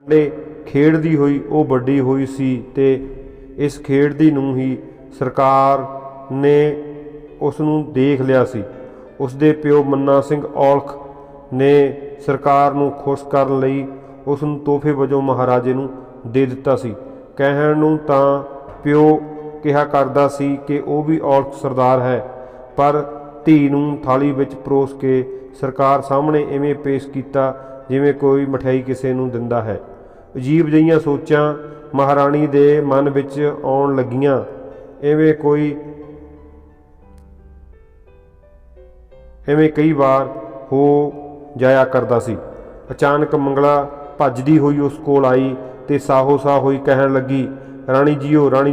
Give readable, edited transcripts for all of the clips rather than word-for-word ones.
ਖੇਡਦੀ ਹੋਈ ਉਹ ਵੱਡੀ ਹੋਈ ਸੀ ਤੇ ਇਸ ਖੇਡਦੀ ਨੂੰ ਹੀ ਸਰਕਾਰ ਨੇ ਉਸ ਨੂੰ ਦੇਖ ਲਿਆ ਸੀ। ਉਸ ਦੇ ਪਿਓ ਮੰਨਾ ਸਿੰਘ ਔਲਖ ਨੇ ਸਰਕਾਰ ਨੂੰ ਖੁਸ਼ ਕਰਨ ਲਈ ਉਸ ਨੂੰ ਤੋਹਫੇ ਵਜੋਂ ਮਹਾਰਾਜੇ ਨੂੰ ਦੇ ਦਿੱਤਾ ਸੀ। ਕਹਿਣ ਨੂੰ ਤਾਂ ਪਿਓ ਕਿਹਾ ਕਰਦਾ ਸੀ ਕਿ ਉਹ ਵੀ ਔਲਖ ਸਰਦਾਰ ਹੈ, ਪਰ ਧੀ ਨੂੰ ਥਾਲੀ ਵਿੱਚ ਪਰੋਸ ਕੇ ਸਰਕਾਰ ਸਾਹਮਣੇ ਇਵੇਂ ਪੇਸ਼ ਕੀਤਾ ਜਿਵੇਂ ਕੋਈ ਮਠਿਆਈ ਕਿਸੇ ਨੂੰ ਦਿੰਦਾ ਹੈ। ਅਜੀਬ ਜਿਹੀਆਂ ਸੋਚਾਂ ਮਹਾਰਾਣੀ ਦੇ ਮਨ ਵਿੱਚ ਆਉਣ ਲੱਗੀਆਂ। ਐਵੇਂ ਕਈ ਵਾਰ ਹੋ ਜਾਇਆ ਕਰਦਾ ਸੀ। ਅਚਾਨਕ ਮੰਗਲਾ ਭੱਜਦੀ ਹੋਈ ਉਸ ਕੋਲ ਆਈ ਤੇ ਸਾਹੋ ਸਾਹ ਹੋਈ ਕਹਿਣ ਲੱਗੀ, ਰਾਣੀ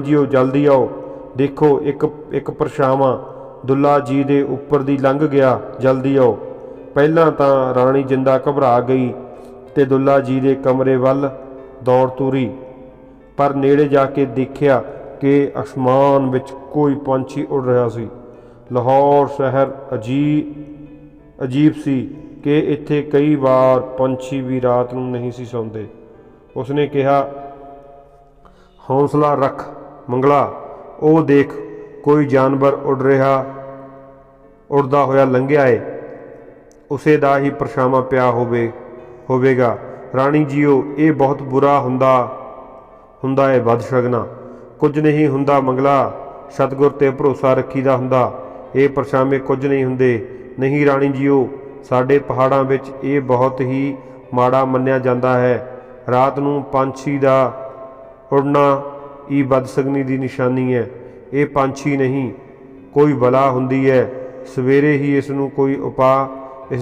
ਜੀਓ ਜਲਦੀ ਆਓ, ਦੇਖੋ ਇੱਕ ਪਰਛਾਵਾਂ ਦੁੱਲਾ ਜੀ ਦੇ ਉੱਪਰ ਦੀ ਲੰਘ ਗਿਆ, ਜਲਦੀ ਆਓ। ਪਹਿਲਾਂ ਤਾਂ ਰਾਣੀ ਜਿੰਦਾ ਘਬਰਾ ਗਈ ਤੇ ਦੁੱਲਾ ਜੀ ਦੇ ਕਮਰੇ ਵੱਲ ਦੌੜ ਤੁਰੀ, ਪਰ ਨੇੜੇ ਜਾ ਕੇ ਦੇਖਿਆ ਕਿ ਅਸਮਾਨ ਵਿੱਚ ਕੋਈ ਪੰਛੀ ਉੱਡ ਰਿਹਾ ਸੀ। ਲਾਹੌਰ ਸ਼ਹਿਰ ਅਜੀਬ ਸੀ ਕਿ ਇੱਥੇ ਕਈ ਵਾਰ ਪੰਛੀ ਵੀ ਰਾਤ ਨੂੰ ਨਹੀਂ ਸੀ ਸੌਂਦੇ। ਉਸਨੇ ਕਿਹਾ, ਹੌਸਲਾ ਰੱਖ ਮੰਗਲਾ, ਉਹ ਦੇਖ ਕੋਈ ਜਾਨਵਰ ਉੱਡਦਾ ਹੋਇਆ ਲੰਘਿਆ ਏ, ਉਸੇ ਦਾ ਹੀ ਪਰਛਾਵਾਂ ਪਿਆ ਹੋਵੇਗਾ। ਰਾਣੀ ਜੀਓ, ਇਹ ਬਹੁਤ ਬੁਰਾ ਹੁੰਦਾ ਏ ਬਦਸ਼ਗਨਾ। ਕੁਝ ਨਹੀਂ ਹੁੰਦਾ ਮੰਗਲਾ, ਸਤਿਗੁਰ ਤੇ ਭਰੋਸਾ ਰੱਖੀਦਾ ਹੁੰਦਾ, ਇਹ ਪਰਛਾਵੇਂ ਕੁਝ ਨਹੀਂ ਹੁੰਦੇ। ਨਹੀਂ ਰਾਣੀ ਜੀਓ, ਸਾਡੇ ਪਹਾੜਾਂ ਵਿੱਚ ਇਹ ਬਹੁਤ ਹੀ ਮਾੜਾ ਮੰਨਿਆ ਜਾਂਦਾ ਹੈ। ਰਾਤ ਨੂੰ ਪੰਛੀ ਦਾ ਉੱਡਣਾ ਇਹ ਬਦਸ਼ਗਨੀ ਦੀ ਨਿਸ਼ਾਨੀ ਹੈ। ਇਹ ਪੰਛੀ ਨਹੀਂ, ਕੋਈ ਬਲਾ ਹੁੰਦੀ ਹੈ। ਸਵੇਰੇ ਹੀ ਇਸ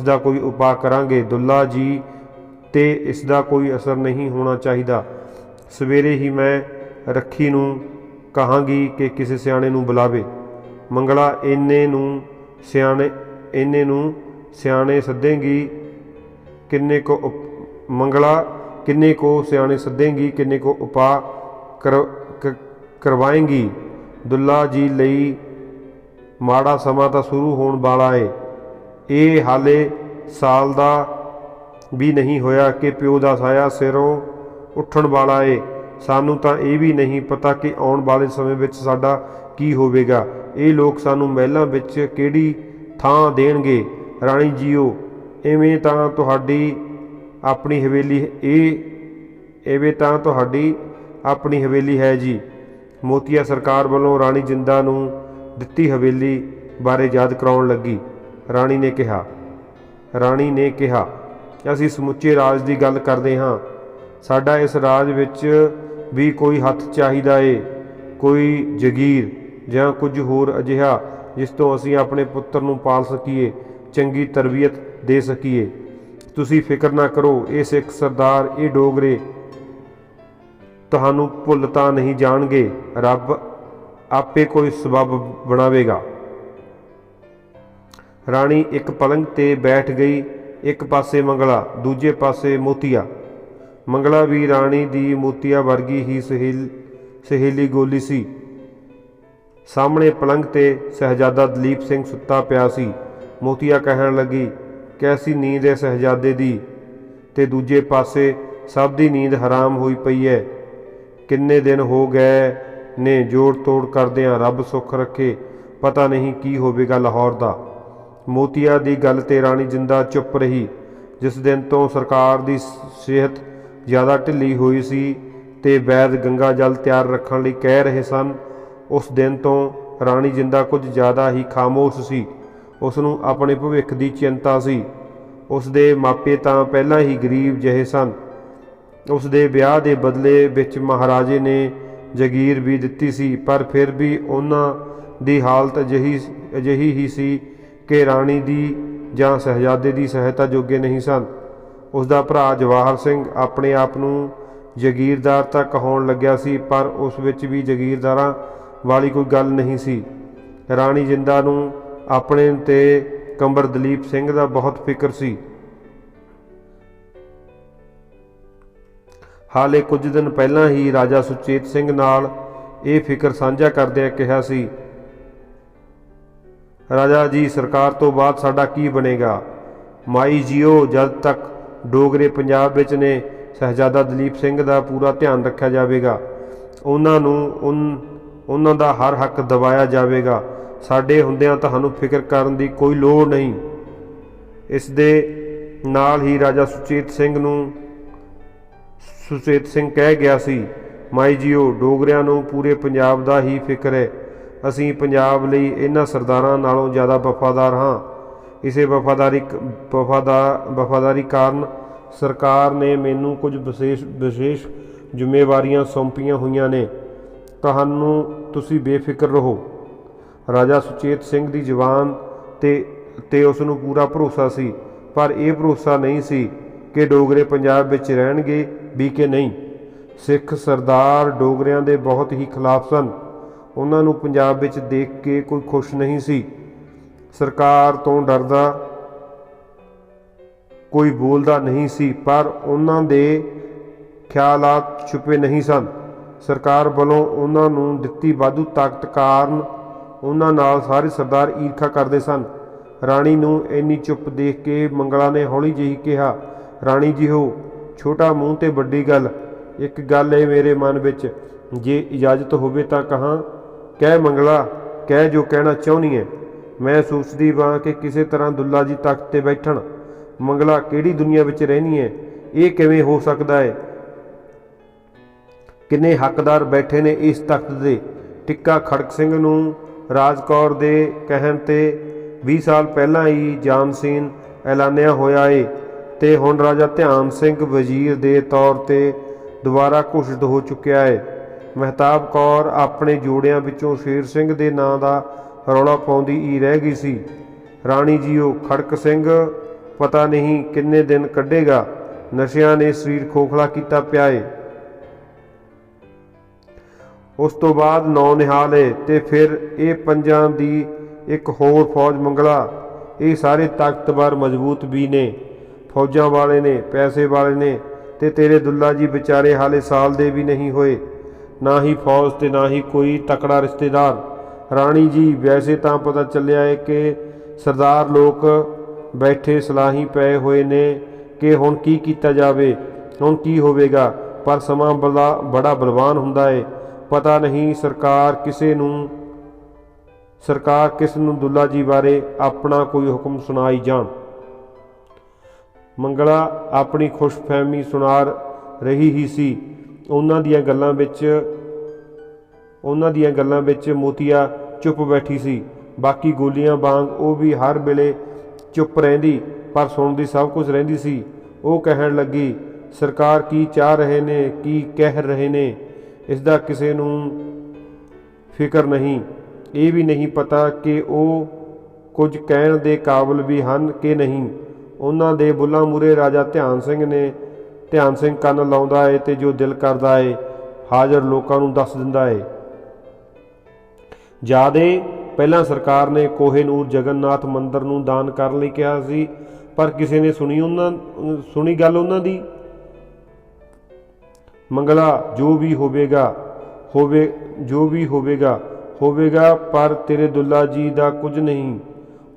ਦਾ ਕੋਈ ਉਪਾਅ ਕਰਾਂਗੇ ਦੁੱਲਾ ਜੀ, ਤੇ ਇਸ ਦਾ ਕੋਈ ਅਸਰ ਨਹੀਂ ਹੋਣਾ ਚਾਹੀਦਾ। ਸਵੇਰੇ ਹੀ ਮੈਂ ਰੱਖੀ ਨੂੰ ਕਹਾਂਗੀ ਕਿ ਕਿਸੇ ਸਿਆਣੇ ਨੂੰ ਬੁਲਾਵੇ। ਮੰਗਲਾ, ਇੰਨੇ ਨੂੰ ਸਿਆਣੇ ਸੱਦੇਂਗੀ, ਕਿੰਨੇ ਕੋ ਸਿਆਣੇ ਸੱਦੇਂਗੀ, ਕਿੰਨੇ ਕੋ ਉਪਾਅ ਕਰਵਾਏਂਗੀ। ਦੁੱਲਾ ਜੀ ਲਈ ਮਾੜਾ ਸਮਾਂ ਤਾਂ ਸ਼ੁਰੂ ਹੋਣ ਵਾਲਾ ਏ। ਇਹ ਹਾਲੇ ਸਾਲ ਦਾ ਵੀ ਨਹੀਂ ਹੋਇਆ ਕਿ ਪਿਓ ਦਾ ਸਾਇਆ ਸਿਰੋਂ ਉੱਠਣ ਵਾਲਾ ਏ। ਸਾਨੂੰ ਤਾਂ ਇਹ ਵੀ ਨਹੀਂ ਪਤਾ ਕਿ ਆਉਣ ਵਾਲੇ ਸਮੇਂ ਵਿੱਚ ਸਾਡਾ ਕੀ ਹੋਵੇਗਾ। ਇਹ ਲੋਕ ਸਾਨੂੰ ਮਹਿਲਾਂ ਵਿੱਚ ਕਿਹੜੀ ਥਾਂ ਦੇਣਗੇ। ਰਾਣੀ ਜੀਓ, ਐਵੇਂ ਤਾਂ ਤੁਹਾਡੀ ਆਪਣੀ ਹਵੇਲੀ ਹੈ ਜੀ। ਮੋਤੀਆ ਸਰਕਾਰ ਵੱਲੋਂ ਰਾਣੀ ਜਿੰਦਾ ਨੂੰ ਦਿੱਤੀ ਹਵੇਲੀ ਬਾਰੇ ਯਾਦ ਕਰਾਉਣ ਲੱਗੀ। ਰਾਣੀ ਨੇ ਕਿਹਾ, ਅਸੀਂ ਸਮੁੱਚੇ ਰਾਜ ਦੀ ਗੱਲ ਕਰਦੇ ਹਾਂ। ਸਾਡਾ ਇਸ ਰਾਜ ਵਿੱਚ ਵੀ ਕੋਈ ਹੱਥ ਚਾਹੀਦਾ ਏ, ਕੋਈ ਜਗੀਰ ਜਾਂ ਕੁਝ ਹੋਰ ਅਜਿਹਾ ਜਿਸ ਤੋਂ ਅਸੀਂ ਆਪਣੇ ਪੁੱਤਰ ਨੂੰ ਪਾਲ ਸਕੀਏ, ਚੰਗੀ ਤਰਬੀਅਤ ਦੇ ਸਕੀਏ। ਤੁਸੀਂ ਫਿਕਰ ਨਾ ਕਰੋ, ਇਹ ਸਿੱਖ ਸਰਦਾਰ, ਇਹ ਡੋਗਰੇ ਤੁਹਾਨੂੰ ਭੁੱਲ ਤਾਂ ਨਹੀਂ ਜਾਣਗੇ। ਰੱਬ ਆਪੇ ਕੋਈ ਸਬੱਬ ਬਣਾਵੇਗਾ। ਰਾਣੀ ਇੱਕ ਪਲੰਘ ਤੇ ਬੈਠ ਗਈ, ਇੱਕ ਪਾਸੇ ਮੰਗਲਾ, ਦੂਜੇ ਪਾਸੇ ਮੋਤੀਆ। ਮੰਗਲਾ ਵੀ ਰਾਣੀ ਦੀ ਮੋਤੀਆ ਵਰਗੀ ਹੀ ਸਹੇਲੀ ਗੋਲੀ ਸੀ। ਸਾਹਮਣੇ ਪਲੰਘ ਤੇ ਸ਼ਹਿਜ਼ਾਦਾ ਦਲੀਪ ਸਿੰਘ ਸੁੱਤਾ ਪਿਆ ਸੀ। ਮੋਤੀਆ ਕਹਿਣ ਲੱਗੀ, ਕੈਸੀ ਨੀਂਦ ਹੈ ਸ਼ਹਿਜ਼ਾਦੇ ਦੀ, ਤੇ ਦੂਜੇ ਪਾਸੇ ਸਭ ਦੀ ਨੀਂਦ ਹਰਾਮ ਹੋਈ ਪਈ ਹੈ। ਕਿੰਨੇ ਦਿਨ ਹੋ ਗਏ ਨੇ ਜੋੜ ਤੋੜ ਕਰਦਿਆਂ, ਰੱਬ ਸੁੱਖ ਰੱਖੇ, ਪਤਾ ਨਹੀਂ ਕੀ ਹੋਵੇਗਾ ਲਾਹੌਰ ਦਾ। ਮੋਤੀਆ ਦੀ ਗੱਲ ਤੇ ਰਾਣੀ ਜਿੰਦਾ ਚੁੱਪ ਰਹੀ। ਜਿਸ ਦਿਨ ਤੋਂ ਸਰਕਾਰ ਦੀ ਸਿਹਤ ਜ਼ਿਆਦਾ ਢਿੱਲੀ ਹੋਈ ਸੀ ਤੇ ਵੈਦ ਗੰਗਾ ਜਲ ਤਿਆਰ ਰੱਖਣ ਲਈ ਕਹਿ ਰਹੇ ਸਨ, ਉਸ ਦਿਨ ਤੋਂ ਰਾਣੀ ਜਿੰਦਾ ਕੁਝ ਜ਼ਿਆਦਾ ਹੀ ਖਾਮੋਸ਼ ਸੀ। ਉਸ ਨੂੰ ਆਪਣੇ ਭਵਿੱਖ ਦੀ ਚਿੰਤਾ ਸੀ। ਉਸ ਦੇ ਮਾਪੇ ਤਾਂ ਪਹਿਲਾਂ ਹੀ ਗਰੀਬ ਜਿਹੇ ਸਨ। ਉਸ ਦੇ ਵਿਆਹ ਦੇ ਬਦਲੇ ਵਿੱਚ ਮਹਾਰਾਜੇ ਨੇ ਜਗੀਰ ਵੀ ਦਿੱਤੀ ਸੀ, ਪਰ ਫਿਰ ਵੀ ਉਹਨਾਂ ਦੀ ਹਾਲਤ ਅਜਿਹੀ ਹੀ ਸੀ ਕਿ ਰਾਣੀ ਦੀ ਜਾਂ ਸ਼ਹਿਜ਼ਾਦੇ ਦੀ ਸਹਾਇਤਾ ਜੋਗੇ ਨਹੀਂ ਸਨ। ਉਸ ਦਾ ਭਰਾ ਜਵਾਹਰ ਸਿੰਘ ਆਪਣੇ ਆਪ ਨੂੰ ਜਗੀਰਦਾਰ ਤਾਂ ਕਹਾਉਣ ਲੱਗਿਆ ਸੀ, ਪਰ ਉਸ ਵਿੱਚ ਵੀ ਜਗੀਰਦਾਰਾਂ ਵਾਲੀ ਕੋਈ ਗੱਲ ਨਹੀਂ ਸੀ। ਰਾਣੀ ਜਿੰਦਾ ਨੂੰ ਆਪਣੇ ਤੇ ਕੰਵਰ ਦਲੀਪ ਸਿੰਘ ਦਾ ਬਹੁਤ ਫਿਕਰ ਸੀ। ਹਾਲੇ ਕੁਝ ਦਿਨ ਪਹਿਲਾਂ ਹੀ ਰਾਜਾ ਸੁਚੇਤ ਸਿੰਘ ਨਾਲ ਇਹ ਫਿਕਰ ਸਾਂਝਾ ਕਰਦਿਆਂ ਕਿਹਾ ਸੀ, ਰਾਜਾ ਜੀ, ਸਰਕਾਰ ਤੋਂ ਬਾਅਦ ਸਾਡਾ ਕੀ ਬਣੇਗਾ? ਮਾਈ ਜੀਓ, ਜਦ ਤੱਕ ਡੋਗਰੇ ਪੰਜਾਬ ਵਿੱਚ ਨੇ ਸ਼ਹਿਜ਼ਾਦਾ ਦਲੀਪ ਸਿੰਘ ਦਾ ਪੂਰਾ ਧਿਆਨ ਰੱਖਿਆ ਜਾਵੇਗਾ। ਉਹਨਾਂ ਦਾ ਹਰ ਹੱਕ ਦਬਾਇਆ ਜਾਵੇਗਾ। ਸਾਡੇ ਹੁੰਦਿਆਂ ਤੁਹਾਨੂੰ ਫਿਕਰ ਕਰਨ ਦੀ ਕੋਈ ਲੋੜ ਨਹੀਂ। ਇਸ ਦੇ ਨਾਲ ਹੀ ਰਾਜਾ ਸੁਚੇਤ ਸਿੰਘ ਕਹਿ ਗਿਆ ਸੀ, ਮਾਈ ਜੀਓ, ਡੋਗਰਿਆਂ ਨੂੰ ਪੂਰੇ ਪੰਜਾਬ ਦਾ ਹੀ ਫਿਕਰ ਹੈ। ਅਸੀਂ ਪੰਜਾਬ ਲਈ ਇਹਨਾਂ ਸਰਦਾਰਾਂ ਨਾਲੋਂ ਜ਼ਿਆਦਾ ਵਫਾਦਾਰ ਹਾਂ। ਇਸੇ ਵਫਾਦਾਰੀ ਕਾਰਨ ਸਰਕਾਰ ਨੇ ਮੈਨੂੰ ਕੁਝ ਵਿਸ਼ੇਸ਼ ਜ਼ਿੰਮੇਵਾਰੀਆਂ ਸੌਂਪੀਆਂ ਹੋਈਆਂ ਨੇ। ਤੁਸੀਂ ਬੇਫਿਕਰ ਰਹੋ। ਰਾਜਾ ਸੁਚੇਤ ਸਿੰਘ ਦੀ ਜ਼ੁਬਾਨ ਤੇ ਉਸ ਨੂੰ ਪੂਰਾ ਭਰੋਸਾ ਸੀ, ਪਰ ਇਹ ਭਰੋਸਾ ਨਹੀਂ ਸੀ ਕਿ ਡੋਗਰੇ ਪੰਜਾਬ ਵਿੱਚ ਰਹਿਣਗੇ ਵੀ ਕਿ ਨਹੀਂ। ਸਿੱਖ ਸਰਦਾਰ ਡੋਗਰਿਆਂ ਦੇ ਬਹੁਤ ਹੀ ਖਿਲਾਫ ਸਨ। ਉਹਨਾਂ ਨੂੰ ਪੰਜਾਬ ਵਿੱਚ ਦੇਖ ਕੇ ਕੋਈ ਖੁਸ਼ ਨਹੀਂ ਸੀ। ਸਰਕਾਰ ਤੋਂ ਡਰਦਾ ਕੋਈ ਬੋਲਦਾ ਨਹੀਂ ਸੀ, ਪਰ ਉਹਨਾਂ ਦੇ ਖਿਆਲਾਤ ਛੁਪੇ ਨਹੀਂ ਸਨ। ਸਰਕਾਰ ਵੱਲੋਂ ਉਹਨਾਂ ਨੂੰ ਦਿੱਤੀ ਵਾਧੂ ਤਾਕਤ ਕਾਰਨ ਉਹਨਾਂ ਨਾਲ ਸਾਰੇ ਸਰਦਾਰ ਈਰਖਾ ਕਰਦੇ ਸਨ। ਰਾਣੀ ਨੂੰ ਇੰਨੀ ਚੁੱਪ ਦੇਖ ਕੇ ਮੰਗਲਾ ਨੇ ਹੌਲੀ ਜਿਹੀ ਕਿਹਾ, ਰਾਣੀ ਜੀ ਹੋ, ਛੋਟਾ ਮੂੰਹ ਤੇ ਵੱਡੀ ਗੱਲ। ਇੱਕ ਗੱਲ ਏ ਮੇਰੇ ਮਨ ਵਿੱਚ, ਜੇ ਇਜਾਜ਼ਤ ਹੋਵੇ ਤਾਂ ਕਹਾਂ। ਕਹਿ ਮੰਗਲਾ, ਕਹਿ ਜੋ ਕਹਿਣਾ ਚਾਹੁੰਦੀ ਹੈ। ਮੈਂ ਸੋਚਦੀ ਵਾਂ ਕਿ ਕਿਸੇ ਤਰ੍ਹਾਂ ਦੁੱਲਾ ਜੀ ਤਖਤ ਤੇ ਬੈਠਣ। ਮੰਗਲਾ, ਕਿਹੜੀ ਦੁਨੀਆ ਵਿੱਚ ਰਹਿਣੀ ਹੈ? ਇਹ ਕਿਵੇਂ ਹੋ ਸਕਦਾ ਹੈ? ਕਿੰਨੇ ਹੱਕਦਾਰ ਬੈਠੇ ਨੇ ਇਸ ਤਖਤ ਦੇ। ਟਿੱਕਾ ਖੜਕ ਸਿੰਘ ਨੂੰ ਰਾਜ ਕੌਰ ਦੇ ਕਹਿਣ ਤੇ 20 ਸਾਲ ਪਹਿਲਾਂ ਹੀ ਜਾਨਸੀਨ ਐਲਾਨਿਆ ਹੋਇਆ ਏ ਤੇ ਹੁਣ ਰਾਜਾ ਧਿਆਨ ਸਿੰਘ ਵਜ਼ੀਰ ਦੇ ਤੌਰ ਤੇ ਦੁਬਾਰਾ ਘੋਸ਼ਿਤ ਹੋ ਚੁੱਕਿਆ ਏ। ਮਹਿਤਾਬ ਕੌਰ ਆਪਣੇ ਜੋੜਿਆਂ ਵਿੱਚੋਂ ਸ਼ੇਰ ਸਿੰਘ ਦੇ ਨਾਂ ਦਾ ਰੌਲਾ ਪਾਉਂਦੀ ਹੀ ਰਹਿ ਗਈ ਸੀ। ਰਾਣੀ ਜੀਓ, ਖੜਕ ਸਿੰਘ ਪਤਾ ਨਹੀਂ ਕਿੰਨੇ ਦਿਨ ਕੱਢੇਗਾ। ਨਸ਼ਿਆਂ ਨੇ ਸਰੀਰ ਖੋਖਲਾ ਕੀਤਾ ਪਿਆ ਏ। ਉਸ ਤੋਂ ਬਾਅਦ ਨੌ ਨਿਹਾਲ ਏ ਤੇ ਫਿਰ ਇਹ ਪੰਜਾਂ ਦੀ ਇੱਕ ਹੋਰ ਫੌਜ। ਮੰਗਲਾ, ਇਹ ਸਾਰੇ ਤਾਕਤਵਰ ਮਜ਼ਬੂਤ ਵੀ ਨੇ, ਫੌਜਾਂ ਵਾਲੇ ਨੇ, ਪੈਸੇ ਵਾਲੇ ਨੇ, ਤੇ ਤੇਰੇ ਦੁੱਲਾ ਜੀ ਵਿਚਾਰੇ ਹਾਲੇ ਸਾਲ ਦੇ ਵੀ ਨਹੀਂ ਹੋਏ। ਨਾ ਹੀ ਫੌਜ ਤੇ ਨਾ ਹੀ ਕੋਈ ਤਕੜਾ ਰਿਸ਼ਤੇਦਾਰ। ਰਾਣੀ ਜੀ, ਵੈਸੇ ਤਾਂ ਪਤਾ ਚੱਲਿਆ ਏ ਕਿ ਸਰਦਾਰ ਲੋਕ ਬੈਠੇ ਸਲਾਹੀ ਪਏ ਹੋਏ ਨੇ ਕਿ ਹੁਣ ਕੀ ਕੀਤਾ ਜਾਵੇ, ਹੁਣ ਕੀ ਹੋਵੇਗਾ। ਪਰ ਸਮਾਂ ਬੜਾ ਬਲਵਾਨ ਹੁੰਦਾ ਏ। ਪਤਾ ਨਹੀਂ ਸਰਕਾਰ ਕਿਸ ਨੂੰ ਦੁੱਲਾ ਜੀ ਬਾਰੇ ਆਪਣਾ ਕੋਈ ਹੁਕਮ ਸੁਣਾਈ ਜਾਣ। ਮੰਗਲਾ ਆਪਣੀ ਖੁਸ਼ਫਹਿਮੀ ਸੁਣਾ ਰਹੀ ਹੀ ਸੀ। ਉਹਨਾਂ ਦੀਆਂ ਗੱਲਾਂ ਵਿੱਚ ਮੋਤੀਆ ਚੁੱਪ ਬੈਠੀ ਸੀ। ਬਾਕੀ ਗੋਲੀਆਂ ਵਾਂਗ ਉਹ ਵੀ ਹਰ ਵੇਲੇ ਚੁੱਪ ਰਹਿੰਦੀ, ਪਰ ਸੁਣਦੀ ਸਭ ਕੁਝ ਰਹਿੰਦੀ ਸੀ। ਉਹ ਕਹਿਣ ਲੱਗੀ, ਸਰਕਾਰ ਕੀ ਚਾਹ ਰਹੇ ਨੇ, ਕੀ ਕਹਿ ਰਹੇ ਨੇ, ਇਸ ਦਾ ਕਿਸੇ ਨੂੰ ਫਿਕਰ ਨਹੀਂ। ਇਹ ਵੀ ਨਹੀਂ ਪਤਾ ਕਿ ਉਹ ਕੁਝ ਕਹਿਣ ਦੇ ਕਾਬਲ ਵੀ ਹਨ ਕਿ ਨਹੀਂ। ਉਹਨਾਂ ਦੇ ਬੁੱਲਾਂ ਮੂਹਰੇ ਰਾਜਾ ਧਿਆਨ ਸਿੰਘ ਕੰਨ ਲਾਉਂਦਾ ਏ ਤੇ ਜੋ ਦਿਲ ਕਰਦਾ ਏ ਹਾਜ਼ਰ ਲੋਕਾਂ ਨੂੰ ਦੱਸ ਦਿੰਦਾ ਏ। ਜਾਦੇ ਪਹਿਲਾਂ ਸਰਕਾਰ ਨੇ ਕੋਹੇਨੂਰ ਜਗਨਨਾਥ ਮੰਦਰ ਨੂੰ ਦਾਨ ਕਰਨ ਲਈ ਕਿਹਾ ਸੀ, ਪਰ ਕਿਸੇ ਨੇ ਸੁਣੀ ਗੱਲ ਉਹਨਾਂ ਦੀ। ਮੰਗਲਾ, ਜੋ ਵੀ ਹੋਵੇਗਾ, ਪਰ ਤੇਰੇ ਦੁੱਲਾ ਜੀ ਦਾ ਕੁਝ ਨਹੀਂ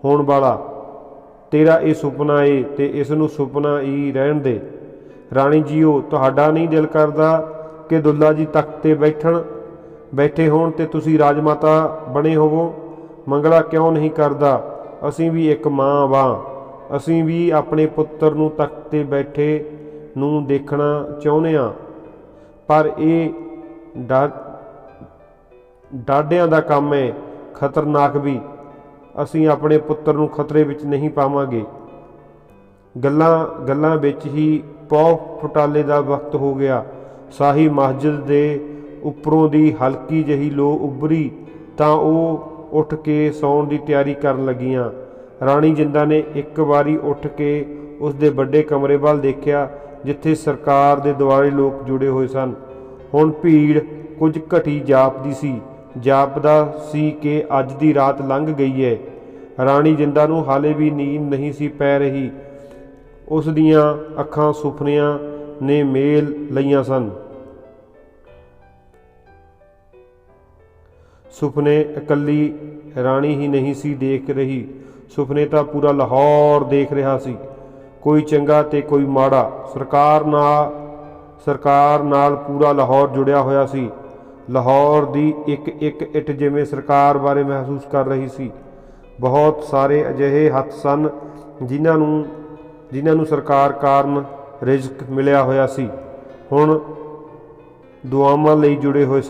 ਹੋਣ ਵਾਲਾ। ਤੇਰਾ ਇਹ ਸੁਪਨਾ ਏ ਤੇ ਇਸ ਨੂੰ ਸੁਪਨਾ ਹੀ ਰਹਿਣ ਦੇ। ਰਾਣੀ ਜੀਓ, ਤੁਹਾਡਾ ਨਹੀਂ ਦਿਲ ਕਰਦਾ ਕਿ ਦੁੱਲਾ ਜੀ ਤਖਤ ਤੇ ਬੈਠੇ ਹੋਣ ਤੇ ਤੁਸੀਂ ਰਾਜਮਾਤਾ ਬਣੇ ਹੋਵੋ? ਮੰਗਲਾ, ਕਿਉਂ ਨਹੀਂ ਕਰਦਾ। ਅਸੀਂ ਵੀ ਇੱਕ ਮਾਂ ਵਾਂ। ਅਸੀਂ ਵੀ ਆਪਣੇ ਪੁੱਤਰ ਨੂੰ ਤਖਤ ਤੇ ਬੈਠੇ ਨੂੰ ਦੇਖਣਾ ਚਾਹੁੰਦੇ ਹਾਂ, ਪਰ ਇਹ ਡਾਢਿਆਂ ਦਾ ਕੰਮ ਹੈ, ਖਤਰਨਾਕ ਵੀ। ਅਸੀਂ ਆਪਣੇ ਪੁੱਤਰ ਨੂੰ ਖਤਰੇ ਵਿੱਚ ਨਹੀਂ ਪਾਵਾਂਗੇ। ਗੱਲਾਂ ਵਿੱਚ ਹੀ ਪੌ ਫੁਟਾਲੇ ਦਾ ਵਕਤ ਹੋ ਗਿਆ। ਸ਼ਾਹੀ ਮਸਜਿਦ ਦੇ ਉੱਪਰੋਂ ਦੀ ਹਲਕੀ ਜਿਹੀ ਲੋ ਉੱਭਰੀ ਤਾਂ ਉਹ ਉੱਠ ਕੇ ਸੌਣ ਦੀ ਤਿਆਰੀ ਕਰਨ ਲੱਗੀਆਂ। ਰਾਣੀ ਜਿੰਦਾ ਨੇ ਇੱਕ ਵਾਰੀ ਉੱਠ ਕੇ ਉਸ ਦੇ ਵੱਡੇ ਕਮਰੇ ਵੱਲ ਦੇਖਿਆ ਜਿੱਥੇ ਸਰਕਾਰ ਦੇ ਦੁਆਲੇ ਲੋਕ ਜੁੜੇ ਹੋਏ ਸਨ। ਹੁਣ ਭੀੜ ਕੁਝ ਘਟੀ ਜਾਪਦੀ ਸੀ। ਜਾਪਦਾ ਸੀ ਕਿ ਅੱਜ ਦੀ ਰਾਤ ਲੰਘ ਗਈ ਹੈ। ਰਾਣੀ ਜਿੰਦਾ ਨੂੰ ਹਾਲੇ ਵੀ ਨੀਂਦ ਨਹੀਂ ਸੀ ਪੈ ਰਹੀ। ਉਸ ਦੀਆਂ ਅੱਖਾਂ ਸੁਪਨਿਆਂ ਨੇ ਮੇਲ ਲਈਆਂ ਸਨ। ਸੁਪਨੇ ਇਕੱਲੀ ਰਾਣੀ ਹੀ ਨਹੀਂ ਸੀ ਦੇਖ ਰਹੀ, ਸੁਪਨੇ ਤਾਂ ਪੂਰਾ ਲਾਹੌਰ ਦੇਖ ਰਿਹਾ ਸੀ। ਕੋਈ ਚੰਗਾ ਤੇ ਕੋਈ ਮਾੜਾ। ਸਰਕਾਰ ਸਰਕਾਰ ਨਾਲ ਪੂਰਾ ਲਾਹੌਰ ਜੁੜਿਆ ਹੋਇਆ ਸੀ। ਲਾਹੌਰ ਦੀ ਇੱਕ ਇੱਕ ਇੱਟ ਜਿਵੇਂ ਸਰਕਾਰ ਬਾਰੇ ਮਹਿਸੂਸ ਕਰ ਰਹੀ ਸੀ। ਬਹੁਤ ਸਾਰੇ ਅਜਿਹੇ ਹੱਥ ਸਨ ਜਿਨ੍ਹਾਂ ਨੂੰ ਸਰਕਾਰ ਕਾਰਨ ਰਿਜ਼ਕ ਮਿਲਿਆ ਹੋਇਆ ਸੀ, ਹੁਣ ਦੁਆਵਾਂ ਲਈ ਜੁੜੇ ਹੋਏ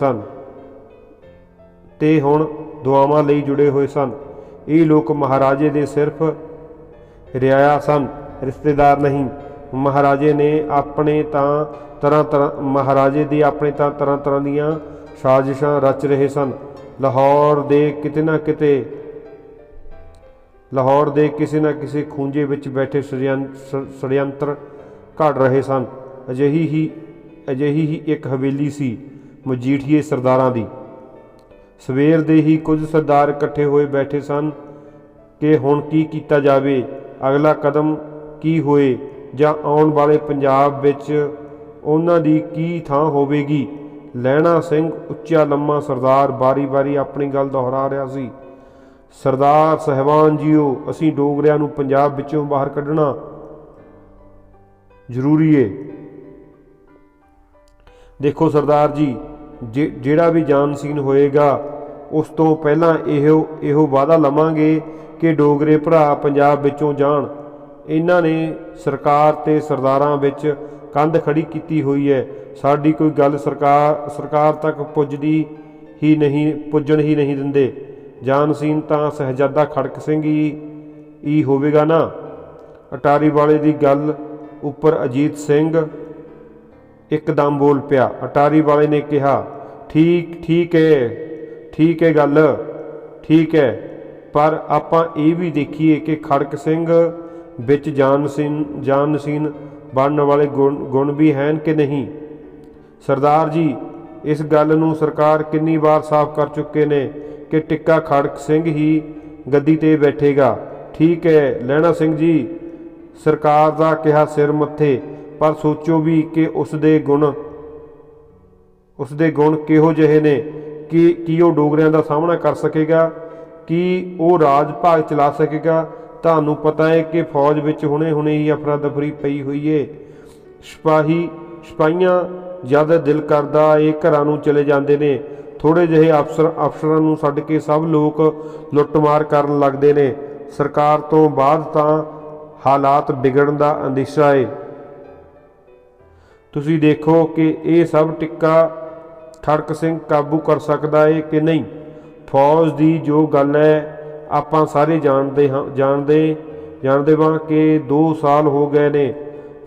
ਸਨ ਇਹ ਲੋਕ ਮਹਾਰਾਜੇ ਦੇ ਸਿਰਫ ਰਿਆਇਆ ਸਨ, ਰਿਸ਼ਤੇਦਾਰ ਨਹੀਂ। ਮਹਾਰਾਜੇ ਦੀ ਆਪਣੇ ਤਾਂ ਤਰ੍ਹਾਂ ਤਰ੍ਹਾਂ ਦੀਆਂ ਸਾਜ਼ਿਸ਼ਾਂ ਰਚ ਰਹੇ ਸਨ। ਲਾਹੌਰ ਦੇ ਕਿਸੇ ਨਾ ਕਿਸੇ ਖੂੰਜੇ ਵਿੱਚ ਬੈਠੇ ષਡਯੰਤਰ ਘੜ ਰਹੇ ਸਨ। ਅਜਿਹੀ ਹੀ ਇੱਕ ਹਵੇਲੀ ਸੀ ਮਜੀਠੀਏ ਸਰਦਾਰਾਂ ਦੀ। ਸਵੇਰ ਦੇ ਹੀ ਕੁਝ ਸਰਦਾਰ ਇਕੱਠੇ ਹੋਏ ਬੈਠੇ ਸਨ ਕਿ ਹੁਣ ਕੀ ਕੀਤਾ ਜਾਵੇ, ਅਗਲਾ ਕਦਮ ਕੀ ਹੋਏ, ਜਾਂ ਆਉਣ ਵਾਲੇ ਪੰਜਾਬ ਵਿੱਚ ਉਹਨਾਂ ਦੀ ਕੀ ਥਾਂ ਹੋਵੇਗੀ। ਲਹਿਣਾ ਸਿੰਘ ਉੱਚਾ ਲੰਮਾ ਸਰਦਾਰ ਬਾਰੀ ਆਪਣੀ ਗੱਲ ਦੁਹਰਾ ਰਿਹਾ ਸੀ। ਸਰਦਾਰ ਸਾਹਿਬਾਨ ਜੀਓ, ਅਸੀਂ ਡੋਗਰਿਆਂ ਨੂੰ ਪੰਜਾਬ ਵਿੱਚੋਂ ਬਾਹਰ ਕੱਢਣਾ ਜ਼ਰੂਰੀ ਏ। ਦੇਖੋ ਸਰਦਾਰ ਜੀ, ਜਿਹੜਾ ਵੀ ਜਾਨਸੀਨ ਹੋਏਗਾ ਉਸ ਤੋਂ ਪਹਿਲਾਂ ਇਹੋ ਵਾਅਦਾ ਲਵਾਂਗੇ ਕਿ ਡੋਗਰੇ ਭਰਾ ਪੰਜਾਬ ਵਿੱਚੋਂ ਜਾਣ। ਇਹਨਾਂ ਨੇ ਸਰਕਾਰ ਤੇ ਸਰਦਾਰਾਂ ਵਿੱਚ ਕੰਧ ਖੜੀ ਕੀਤੀ ਹੋਈ ਹੈ। ਸਾਡੀ ਕੋਈ ਗੱਲ ਸਰਕਾਰ ਤੱਕ ਪੁੱਜਣ ਹੀ ਨਹੀਂ ਦਿੰਦੇ। ਜਾਨਸੀਨ ਤਾਂ ਸ਼ਹਿਜ਼ਾਦਾ ਖੜਕ ਸਿੰਘ ਹੀ ਹੋਵੇਗਾ ਨਾ। ਅਟਾਰੀ ਵਾਲੇ ਦੀ ਗੱਲ ਉੱਪਰ ਅਜੀਤ ਸਿੰਘ ਇੱਕਦਮ ਬੋਲ ਪਿਆ। ਅਟਾਰੀ ਵਾਲੇ ਨੇ ਕਿਹਾ, ਠੀਕ ਹੈ ਗੱਲ ਠੀਕ ਹੈ, ਪਰ ਆਪਾਂ ਇਹ ਵੀ ਦੇਖੀਏ ਕਿ ਖੜਕ ਸਿੰਘ ਵਿੱਚ ਜਾਨਸੀਨ ਬਣਨ ਵਾਲੇ ਗੁਣ ਵੀ ਹਨ ਕਿ ਨਹੀਂ। ਸਰਦਾਰ ਜੀ, ਇਸ ਗੱਲ ਨੂੰ ਸਰਕਾਰ ਕਿੰਨੀ ਵਾਰ ਸਾਫ਼ ਕਰ ਚੁੱਕੇ ਨੇ ਕਿ ਟਿੱਕਾ ਖੜਕ ਸਿੰਘ ਹੀ ਗੱਦੀ ਤੇ ਬੈਠੇਗਾ। ਠੀਕ ਹੈ ਲਹਿਣਾ ਸਿੰਘ ਜੀ, ਸਰਕਾਰ ਦਾ ਕਿਹਾ ਸਿਰ ਮੱਥੇ, ਪਰ ਸੋਚੋ ਵੀ ਕਿ ਉਸ ਦੇ ਗੁਣ ਕਿਹੋ ਜਿਹੇ ਨੇ ਕਿ ਉਹ ਡੋਗਰਿਆਂ ਦਾ ਸਾਹਮਣਾ ਕਰ ਸਕੇਗਾ, ਕਿ ਉਹ ਰਾਜ ਭਾਗ ਚਲਾ ਸਕੇਗਾ। ਤੁਹਾਨੂੰ ਪਤਾ ਹੈ ਕਿ ਫੌਜ ਵਿੱਚ ਹੁਣੇ ਹੀ ਅਫਰਾ ਦਫਰੀ ਪਈ ਹੋਈ ਏ। ਸਿਪਾਹੀਆਂ ਜਦ ਦਿਲ ਕਰਦਾ ਇਹ ਘਰਾਂ ਨੂੰ ਚਲੇ ਜਾਂਦੇ ਨੇ। ਥੋੜ੍ਹੇ ਜਿਹੇ ਅਫਸਰਾਂ ਨੂੰ ਛੱਡ ਕੇ ਸਭ ਲੋਕ ਲੁੱਟਮਾਰ ਕਰਨ ਲੱਗਦੇ ਨੇ। ਸਰਕਾਰ ਤੋਂ ਬਾਅਦ ਤਾਂ ਹਾਲਾਤ ਵਿਗੜਨ ਦਾ ਅੰਦੇਸ਼ਾ ਏ। ਤੁਸੀਂ ਦੇਖੋ ਕਿ ਇਹ ਸਭ ਟਿੱਕਾ ਖੜਕ ਸਿੰਘ ਕਾਬੂ ਕਰ ਸਕਦਾ ਏ ਕਿ ਨਹੀਂ। ਫੌਜ ਦੀ ਜੋ ਗੱਲ ਹੈ ਆਪਾਂ ਸਾਰੇ ਜਾਣਦੇ ਵਾਂ ਕਿ 2 ਸਾਲ ਹੋ ਗਏ ਨੇ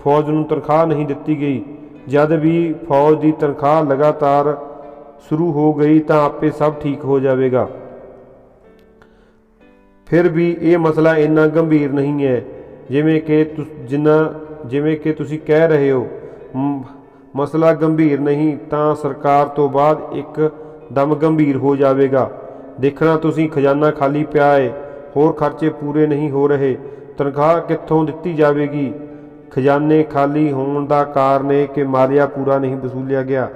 ਫੌਜ ਨੂੰ ਤਨਖਾਹ ਨਹੀਂ ਦਿੱਤੀ ਗਈ। ਜਦ ਵੀ ਫੌਜ ਦੀ ਤਨਖਾਹ ਲਗਾਤਾਰ ਸ਼ੁਰੂ ਹੋ ਗਈ ਤਾਂ ਆਪੇ ਸਭ ਠੀਕ ਹੋ ਜਾਵੇਗਾ। ਫਿਰ ਵੀ ਇਹ ਮਸਲਾ ਇੰਨਾ ਗੰਭੀਰ ਨਹੀਂ ਹੈ ਜਿਵੇਂ ਕਿ ਤੁਸੀਂ ਕਹਿ ਰਹੇ ਹੋ। ਮਸਲਾ ਗੰਭੀਰ ਨਹੀਂ ਤਾਂ ਸਰਕਾਰ ਤੋਂ ਬਾਅਦ ਇੱਕ ਦਮ ਗੰਭੀਰ ਹੋ ਜਾਵੇਗਾ। ਦੇਖਣਾ ਤੁਸੀਂ ਖਜ਼ਾਨਾ ਖਾਲੀ ਪਿਆ ਏ, ਹੋਰ ਖਰਚੇ ਪੂਰੇ ਨਹੀਂ ਹੋ ਰਹੇ, ਤਨਖਾਹ ਕਿੱਥੋਂ ਦਿੱਤੀ ਜਾਵੇਗੀ। ਖਜ਼ਾਨੇ ਖਾਲੀ ਹੋਣ ਦਾ ਕਾਰਨ ਇਹ ਕਿ ਮਾਲੀਆ ਪੂਰਾ ਨਹੀਂ ਵਸੂਲਿਆ ਗਿਆ।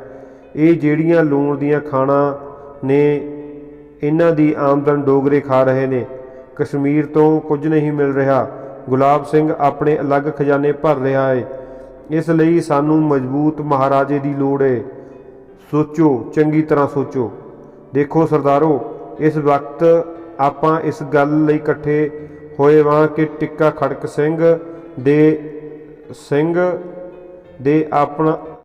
ਇਹ ਜਿਹੜੀਆਂ ਲੂਣ ਦੀਆਂ ਖਾਣਾਂ ਨੇ ਇਹਨਾਂ ਦੀ ਆਮਦਨ ਡੋਗਰੇ ਖਾ ਰਹੇ ਨੇ। ਕਸ਼ਮੀਰ ਤੋਂ ਕੁਝ ਨਹੀਂ ਮਿਲ ਰਿਹਾ। ਗੁਲਾਬ ਸਿੰਘ ਆਪਣੇ ਅਲੱਗ ਖਜ਼ਾਨੇ ਭਰ ਰਿਹਾ ਏ। ਇਸ ਲਈ ਸਾਨੂੰ ਮਜ਼ਬੂਤ ਮਹਾਰਾਜੇ ਦੀ ਲੋੜ ਏ। ਸੋਚੋ, ਚੰਗੀ ਤਰ੍ਹਾਂ ਸੋਚੋ। ਦੇਖੋ ਸਰਦਾਰੋ, ਇਸ ਵਕਤ ਆਪਾਂ ਇਸ ਗੱਲ ਲਈ ਇਕੱਠੇ ਹੋਏ ਵਾਂ ਕਿ ਟਿੱਕਾ ਖੜਕ ਸਿੰਘ ਦੇ ਆਪਣਾ